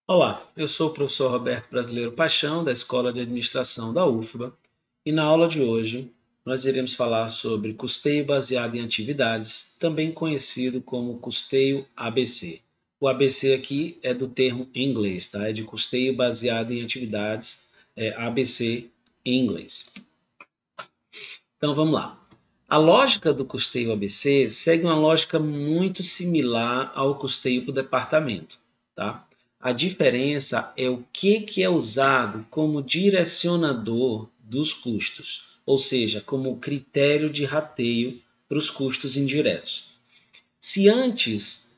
Olá, eu sou o professor Roberto Brasileiro Paixão, da Escola de Administração da UFBA, e na aula de hoje nós iremos falar sobre custeio baseado em atividades, também conhecido como custeio ABC. O ABC aqui é do termo em inglês, tá? É de custeio baseado em atividades, ABC em inglês. Então vamos lá. A lógica do custeio ABC segue uma lógica muito similar ao custeio por departamento, tá? A diferença é o que é usado como direcionador dos custos, ou seja, como critério de rateio para os custos indiretos. Se antes,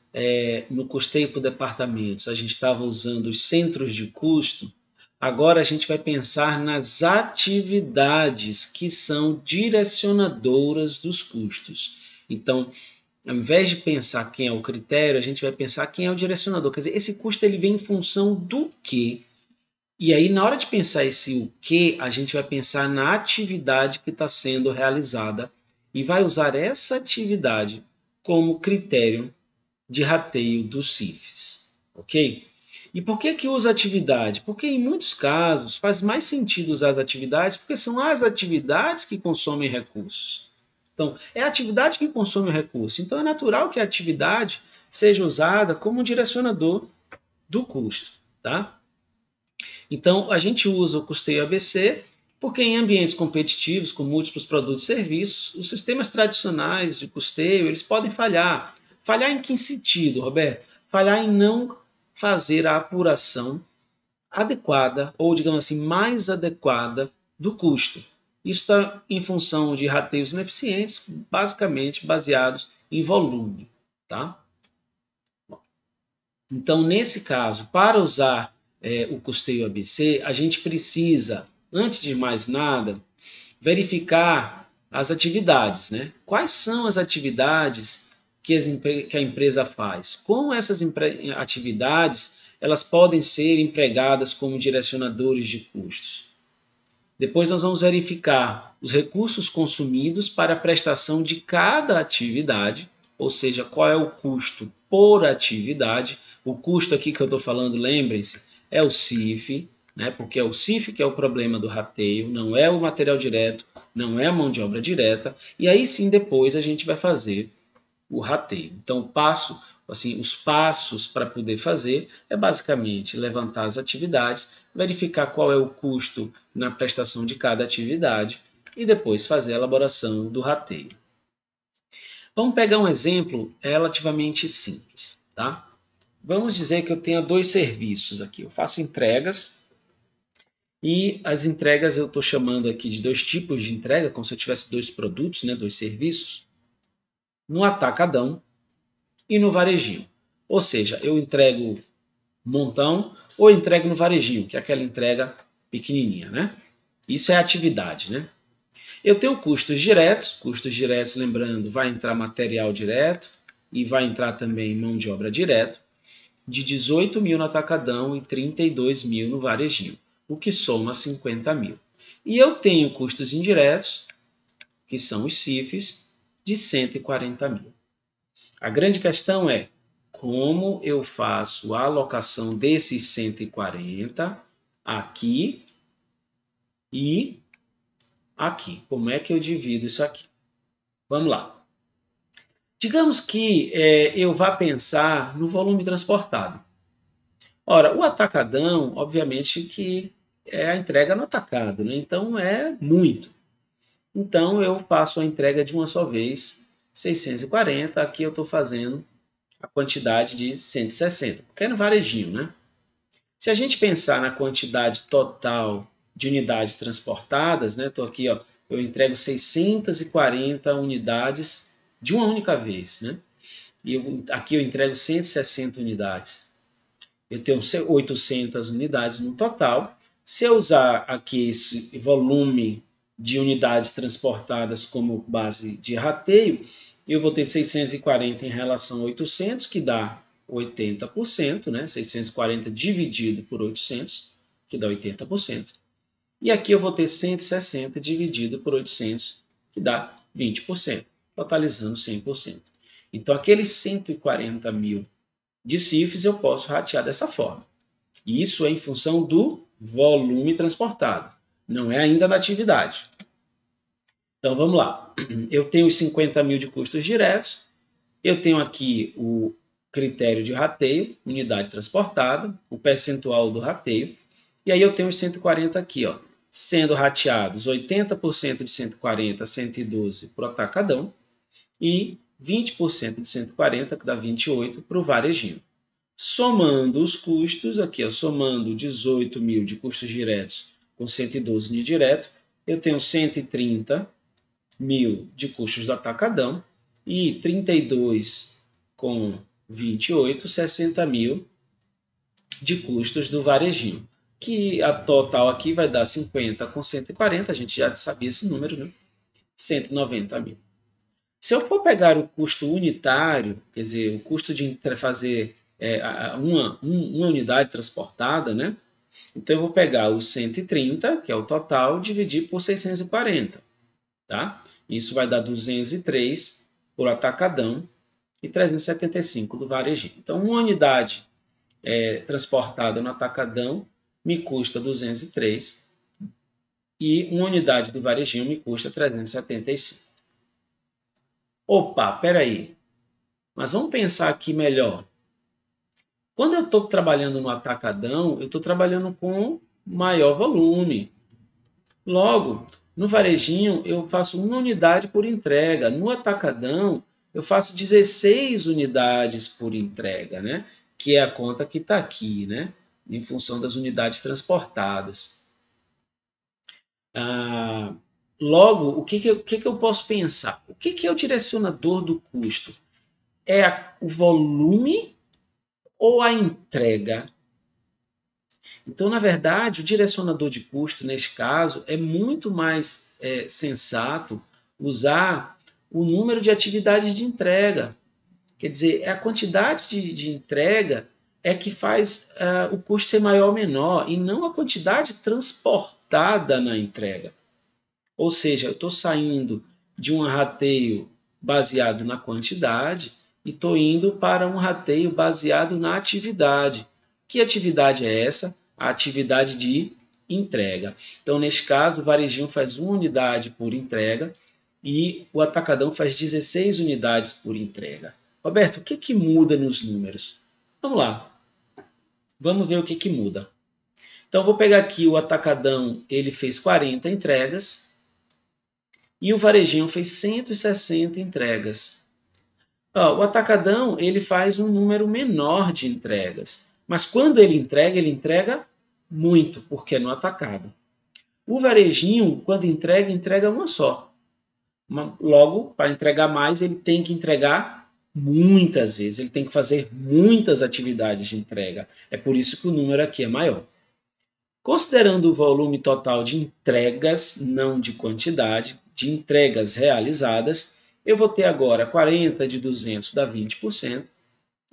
no custeio por departamentos, a gente estava usando os centros de custo, agora a gente vai pensar nas atividades que são direcionadoras dos custos. Então, ao invés de pensar quem é o critério, a gente vai pensar quem é o direcionador. Quer dizer, esse custo ele vem em função do quê? E aí, na hora de pensar esse o que, a gente vai pensar na atividade que está sendo realizada e vai usar essa atividade como critério de rateio dos CIFs. Ok? E por que usa atividade? Porque em muitos casos faz mais sentido usar as atividades porque são as atividades que consomem recursos. Então, é a atividade que consome o recurso. Então, é natural que a atividade seja usada como um direcionador do custo. Tá? Então, a gente usa o custeio ABC porque em ambientes competitivos com múltiplos produtos e serviços, os sistemas tradicionais de custeio eles podem falhar. Falhar em que sentido, Roberto? Falhar em não fazer a apuração adequada, ou digamos assim, mais adequada do custo. Isso está em função de rateios ineficientes, basicamente baseados em volume. Tá? Então, nesse caso, para usar o custeio ABC, a gente precisa, antes de mais nada, verificar as atividades. Né? Quais são as atividades que a empresa faz? Como essas atividades elas podem ser empregadas como direcionadores de custos? Depois nós vamos verificar os recursos consumidos para a prestação de cada atividade, ou seja, qual é o custo por atividade. O custo aqui que eu estou falando, lembrem-se, é o CIF, né? Porque é o CIF que é o problema do rateio, não é o material direto, não é a mão de obra direta. E aí sim, depois a gente vai fazer o rateio. Então, os passos para poder fazer é basicamente levantar as atividades, verificar qual é o custo na prestação de cada atividade e depois fazer a elaboração do rateio. Vamos pegar um exemplo relativamente simples, tá? Vamos dizer que eu tenha dois serviços aqui. Eu faço entregas e as entregas eu estou chamando aqui de dois tipos de entrega, como se eu tivesse dois produtos, né, dois serviços, no atacadão e no varejinho. Ou seja, eu entrego montão ou entrego no varejinho, que é aquela entrega pequenininha, né? Isso é atividade, né? Eu tenho custos diretos, lembrando, vai entrar material direto e vai entrar também mão de obra direta, de 18 mil no atacadão e 32 mil no varejinho, o que soma 50 mil. E eu tenho custos indiretos, que são os CIFs, de 140 mil. A grande questão é como eu faço a alocação desses 140 aqui e aqui. Como é que eu divido isso aqui? Vamos lá. Digamos que eu vá pensar no volume transportado. Ora, o atacadão, obviamente que é a entrega no atacado, né? Então é muito. Então eu faço a entrega de uma só vez, 640. Aqui eu estou fazendo a quantidade de 160, porque é no varejinho, né? Se a gente pensar na quantidade total de unidades transportadas, né? Estou aqui, ó, eu entrego 640 unidades de uma única vez, né? E aqui eu entrego 160 unidades. Eu tenho 800 unidades no total. Se eu usar aqui esse volume de unidades transportadas como base de rateio, eu vou ter 640 em relação a 800, que dá 80%, né? 640 dividido por 800, que dá 80%. E aqui eu vou ter 160 dividido por 800, que dá 20%, totalizando 100%. Então, aqueles 140 mil de CIFs eu posso ratear dessa forma. E isso é em função do volume transportado, não é ainda da atividade. Então, vamos lá. Eu tenho os 50 mil de custos diretos, eu tenho aqui o critério de rateio, unidade transportada, o percentual do rateio, e aí eu tenho os 140 aqui, ó, sendo rateados 80% de 140, 112 para o atacadão, e 20% de 140, que dá 28, para o varejinho. Somando os custos, aqui, ó, somando 18 mil de custos diretos com 112 de direto, eu tenho 130 mil de custos do atacadão e 32 com 28, 60 mil de custos do varejinho. Que a total aqui vai dar 50 com 140, a gente já sabia esse número, né? 190 mil. Se eu for pegar o custo unitário, quer dizer, o custo de fazer uma unidade transportada, né? Então eu vou pegar os 130, que é o total, dividir por 640. Tá? Isso vai dar 203 por atacadão e 375 do varejinho. Então, uma unidade transportada no atacadão me custa 203 e uma unidade do varejinho me custa 375. Opa, peraí. Mas vamos pensar aqui melhor. Quando eu estou trabalhando no atacadão, eu estou trabalhando com maior volume. Logo, no varejinho, eu faço uma unidade por entrega. No atacadão, eu faço 16 unidades por entrega, né? Que é a conta que está aqui, né? Em função das unidades transportadas. Logo, o que eu posso pensar? O que é o direcionador do custo? É o volume ou a entrega? Então, na verdade, o direcionador de custo, nesse caso, é muito mais sensato usar o número de atividades de entrega. Quer dizer, é a quantidade de entrega é que faz o custo ser maior ou menor, e não a quantidade transportada na entrega. Ou seja, eu estou saindo de um rateio baseado na quantidade e estou indo para um rateio baseado na atividade. Que atividade é essa? A atividade de entrega. Então, neste caso, o varejinho faz uma unidade por entrega e o atacadão faz 16 unidades por entrega. Roberto, o que muda nos números? Vamos lá. Vamos ver o que muda. Então, vou pegar aqui o atacadão, ele fez 40 entregas e o varejinho fez 160 entregas. O atacadão, ele faz um número menor de entregas. Mas quando ele entrega muito, porque é no atacado. O varejinho, quando entrega uma só. Logo, para entregar mais, ele tem que entregar muitas vezes. Ele tem que fazer muitas atividades de entrega. É por isso que o número aqui é maior. Considerando o volume total de entregas, não de quantidade, de entregas realizadas, eu vou ter agora 40 de 200 dá 20%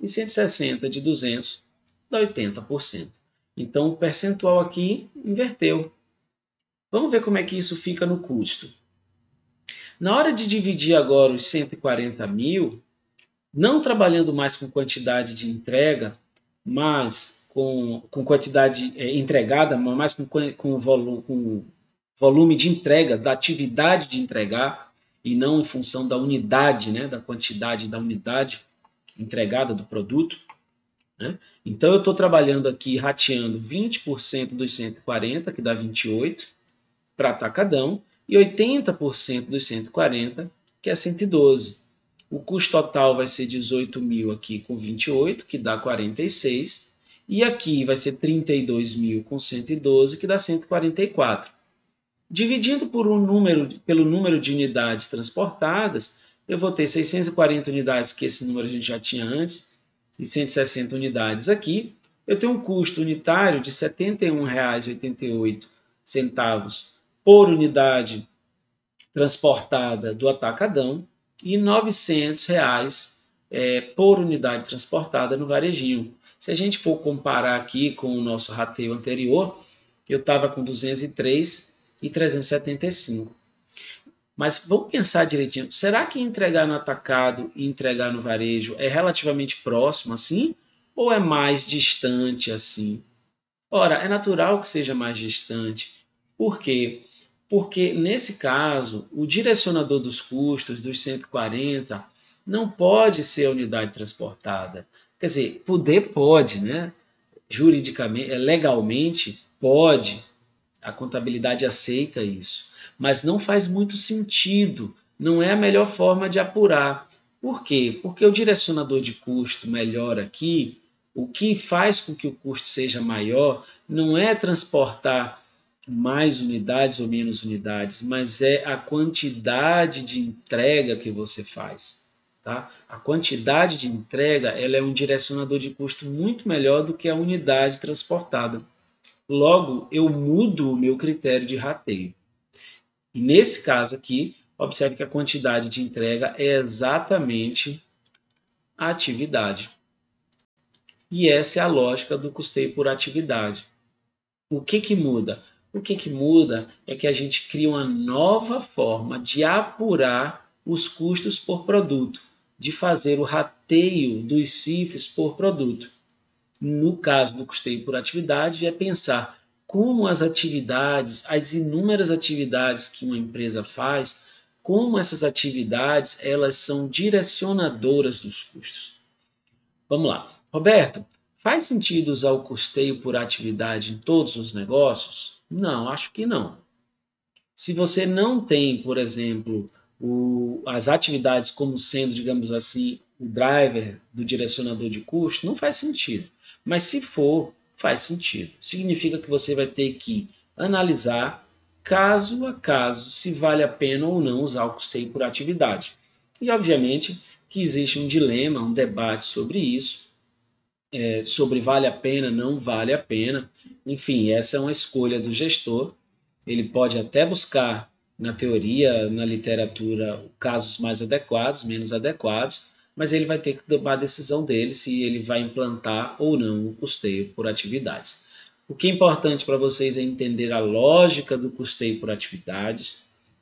e 160 de 200 dá 80%. Então, o percentual aqui inverteu. Vamos ver como é que isso fica no custo. Na hora de dividir agora os 140 mil, não trabalhando mais com quantidade de entrega, mas com quantidade entregada, mas com volume de entrega, da atividade de entregar, e não em função da unidade, né, da quantidade da unidade entregada do produto. Né? Então, eu estou trabalhando aqui, rateando 20% dos 140, que dá 28, para atacadão, e 80% dos 140, que é 112. O custo total vai ser 18 mil aqui com 28, que dá 46, e aqui vai ser 32 mil com 112, que dá 144. Dividindo pelo número de unidades transportadas, eu vou ter 640 unidades, que esse número a gente já tinha antes, e 160 unidades aqui. Eu tenho um custo unitário de R$ 71,88 por unidade transportada do atacadão e R$ 900 por unidade transportada no varejinho. Se a gente for comparar aqui com o nosso rateio anterior, eu estava com 203 e 375. Mas vamos pensar direitinho, será que entregar no atacado e entregar no varejo é relativamente próximo assim? Ou é mais distante assim? Ora, é natural que seja mais distante. Por quê? Porque, nesse caso, o direcionador dos custos dos 140 não pode ser a unidade transportada. Quer dizer, poder pode, né? Juridicamente, legalmente, pode. A contabilidade aceita isso. Mas não faz muito sentido. Não é a melhor forma de apurar. Por quê? Porque o direcionador de custo melhor aqui, o que faz com que o custo seja maior, não é transportar mais unidades ou menos unidades, mas é a quantidade de entrega que você faz. Tá? A quantidade de entrega ela é um direcionador de custo muito melhor do que a unidade transportada. Logo, eu mudo o meu critério de rateio. E nesse caso aqui, observe que a quantidade de entrega é exatamente a atividade. E essa é a lógica do custeio por atividade. O que muda? O que muda é que a gente cria uma nova forma de apurar os custos por produto, de fazer o rateio dos CIFs por produto. No caso do custeio por atividade, é pensar como as atividades, as inúmeras atividades que uma empresa faz, como essas atividades elas são direcionadoras dos custos. Vamos lá. Roberto, faz sentido usar o custeio por atividade em todos os negócios? Não, acho que não. Se você não tem, por exemplo, as atividades como sendo, digamos assim, o driver do direcionador de custo, não faz sentido. Mas se for, faz sentido. Significa que você vai ter que analisar caso a caso se vale a pena ou não usar o custeio por atividade. E, obviamente, que existe um dilema, um debate sobre isso, sobre vale a pena, não vale a pena. Enfim, essa é uma escolha do gestor. Ele pode até buscar, na teoria, na literatura, casos mais adequados, menos adequados, mas ele vai ter que tomar a decisão dele se ele vai implantar ou não o custeio por atividades. O que é importante para vocês é entender a lógica do custeio por atividades.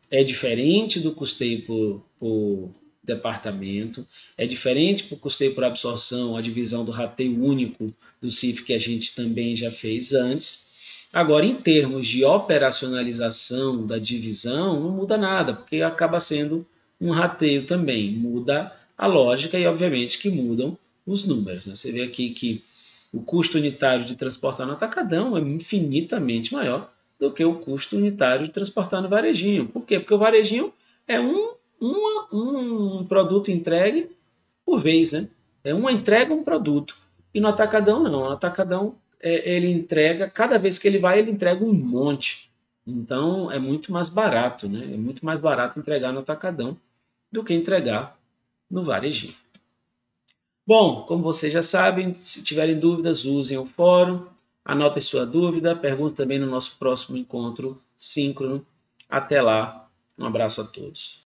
É diferente do custeio por departamento, é diferente para o custeio por absorção, a divisão do rateio único do CIF que a gente também já fez antes. Agora, em termos de operacionalização da divisão, não muda nada, porque acaba sendo um rateio também. Muda a lógica e, obviamente, que mudam os números. Né? Você vê aqui que o custo unitário de transportar no atacadão é infinitamente maior do que o custo unitário de transportar no varejinho. Por quê? Porque o varejinho é um produto entregue por vez. Né? É uma entrega, um produto. E no atacadão, não. No atacadão, ele entrega, cada vez que ele vai, ele entrega um monte. Então, é muito mais barato, né? É muito mais barato entregar no atacadão do que entregar no varejinho. Bom, como vocês já sabem, se tiverem dúvidas, usem o fórum, anotem sua dúvida, pergunte também no nosso próximo encontro síncrono. Até lá, um abraço a todos.